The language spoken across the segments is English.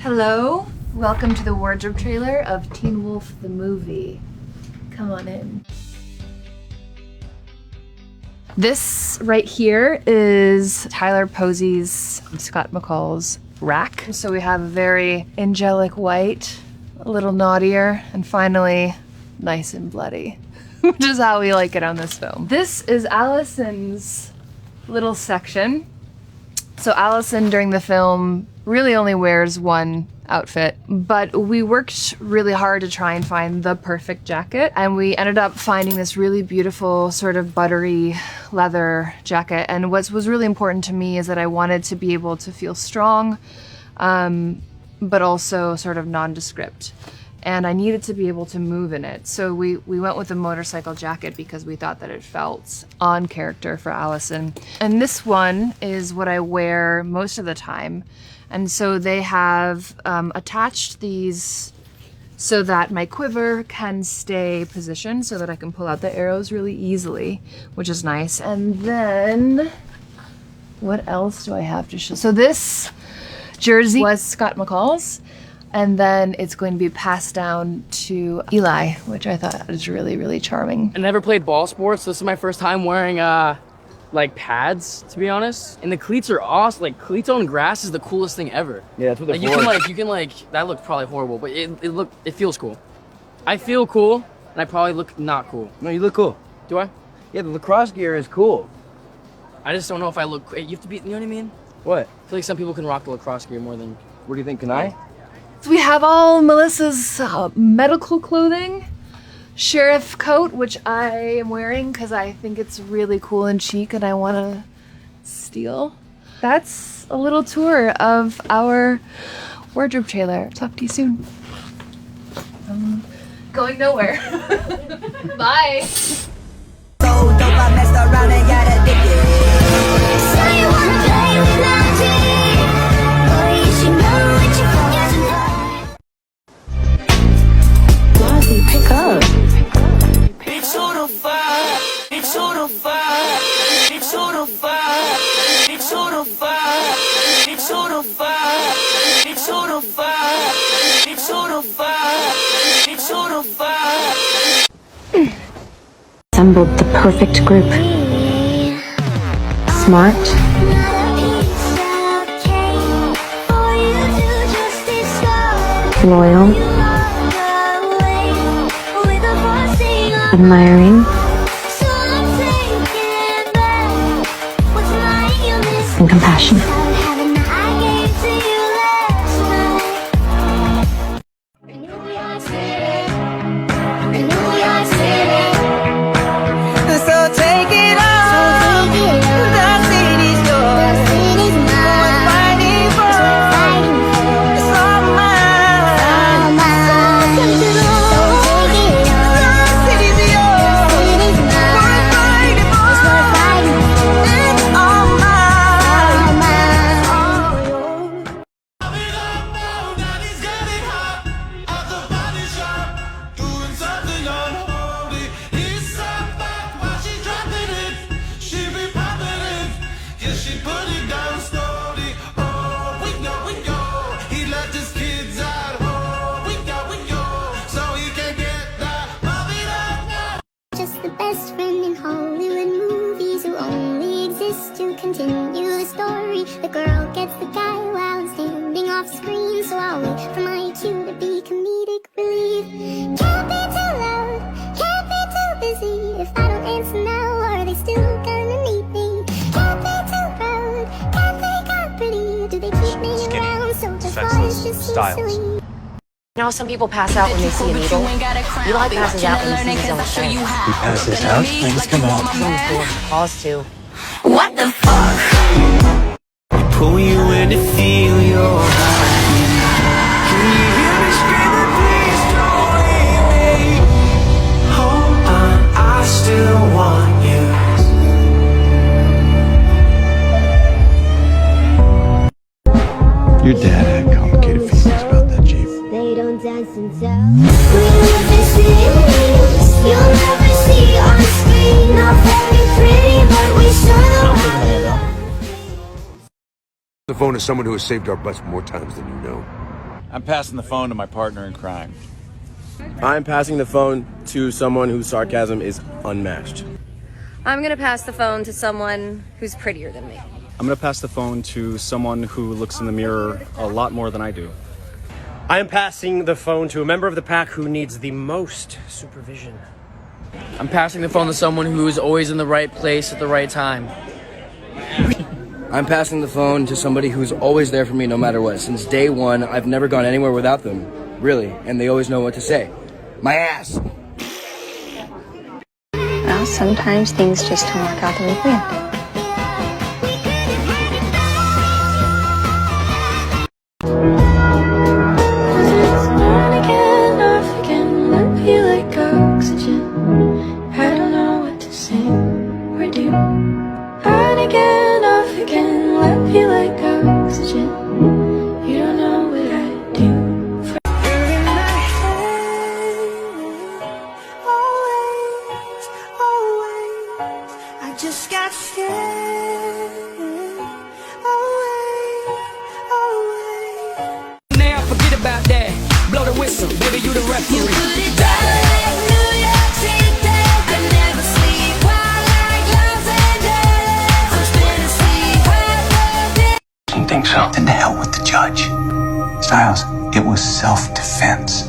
Hello, welcome to the wardrobe trailer of Teen Wolf the movie. Come on in. This right here is Tyler Posey's, Scott McCall's rack. So we have a very angelic white, a little naughtier, and finally nice and bloody, which is how we like it on this film. This is Allison's little section. So Allison during the film really only wears one outfit, but we worked really hard to try and find the perfect jacket, and we ended up finding this really beautiful sort of buttery leather jacket. And what was really important to me is that I wanted to be able to feel strong, but also sort of nondescript. And I needed to be able to move in it. So we went with a motorcycle jacket because we thought that it felt on character for Allison. And this one is what I wear most of the time. And so they have attached these so that my quiver can stay positioned so that I can pull out the arrows really easily, which is nice. And then, what else do I have to show? So this jersey was Scott McCall's. And then it's going to be passed down to Eli, which I thought was really, really charming. I never played ball sports, so this is my first time wearing like pads, to be honest. And the cleats are awesome. Like, cleats on grass is the coolest thing ever. Yeah, that's what they're like, you can that looked probably horrible, but it feels cool. I feel cool, and I probably look not cool. No, you look cool. Do I? Yeah, the lacrosse gear is cool. I just don't know if I look, you have to be, you know what I mean? What? I feel like some people can rock the lacrosse gear more than... What do you think, can I? So we have all Melissa's medical clothing, sheriff coat, which I am wearing because I think it's really cool and chic and I want to steal. That's a little tour of our wardrobe trailer. Talk to you soon. Going nowhere. Bye. So dope, I messed around and got addicted. So you wanna play with magic? Boy, you should know what you're for. Pick up. It's on fire. It's on fire. It's on fire. It's on fire. It's on fire. It's on fire. It's on fire. It's on fire. Assembled the perfect group. Smart. Loyal. Admiring. And compassionate. So take it all. The city's yours. We're fighting for. It's all mine. So take it all. The city's yours. We're fighting for. It's all mine. All yours. Daddy's getting hot at the body shop, doing something unholy. He's sat back while she dropping it. She be popping it. Yeah, she put it down slowly. Oh, we know. He left his kids at home. We know. So he can get that mommy love. Just the best friend in Hollywood movies who only exist to continue the story. The girl gets the guy while I'm standing off screen, so I'll wait for my cue to be comedic relief. Can't be too loud, can't be too busy. If I don't answer now, are they still gonna need me? Can't be too proud, can't they got pretty? Do they keep me around so the voice just seems silly? You know, some people pass out when they see a needle. Eli passes out when he sees his own friend. He passes out? Things come out. Pause too. What the fuck? Pull you in to feel your heart. Can you hear me screaming, please don't leave me? Hold on, I still want you. Your dad had complicated feelings about that, Chief. They don't dance until we live in cities you'll never see on screen. Not very pretty, but we sure know. The phone is someone who has saved our butts more times than you know. I'm passing the phone to my partner in crime. I'm passing the phone to someone whose sarcasm is unmatched. I'm gonna pass the phone to someone who's prettier than me. I'm gonna pass the phone to someone who looks in the mirror a lot more than I do. I am passing the phone to a member of the pack who needs the most supervision. I'm passing the phone to someone who is always in the right place at the right time. I'm passing the phone to somebody who's always there for me no matter what. Since day one, I've never gone anywhere without them, really, and they always know what to say. My ass! Well, sometimes things just don't work out the way we planned. Just got scared. Now forget about that. Blow the whistle, baby, you the referee. You put it down like New York City. I never sleep while like Los Angeles. I'm spinning sleep while Don't think so. Then to hell with the judge. Styles, it was self-defense.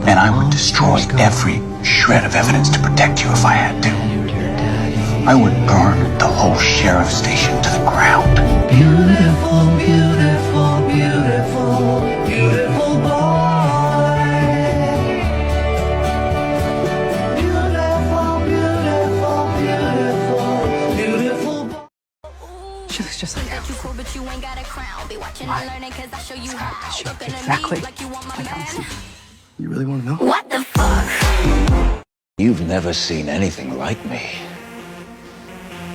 And I would destroy every shred of evidence to protect you if I had to. I would burn the whole sheriff station to the ground. Beautiful, beautiful, beautiful, beautiful boy. Beautiful, beautiful, beautiful, beautiful boy. She looks just like Alpha. Exactly like Alpha. You really want to know? What the fuck? You've never seen anything like me.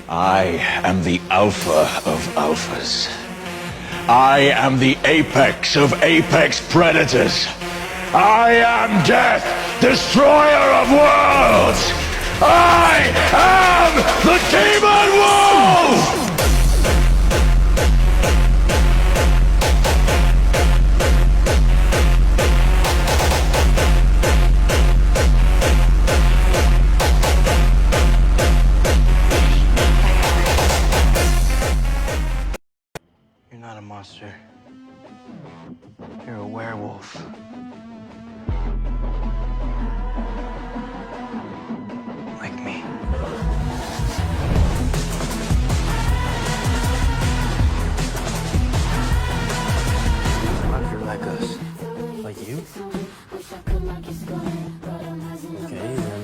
I am the alpha of alphas. I am the apex of apex predators. I am death, destroyer of worlds. I am the demon wolf! You're not a monster. You're a werewolf. Like me. You're like us. Like you? Okay, then.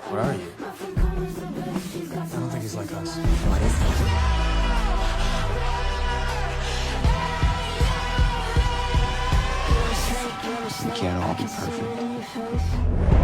What are you? I don't think he's like us. What is he? We can't all be perfect.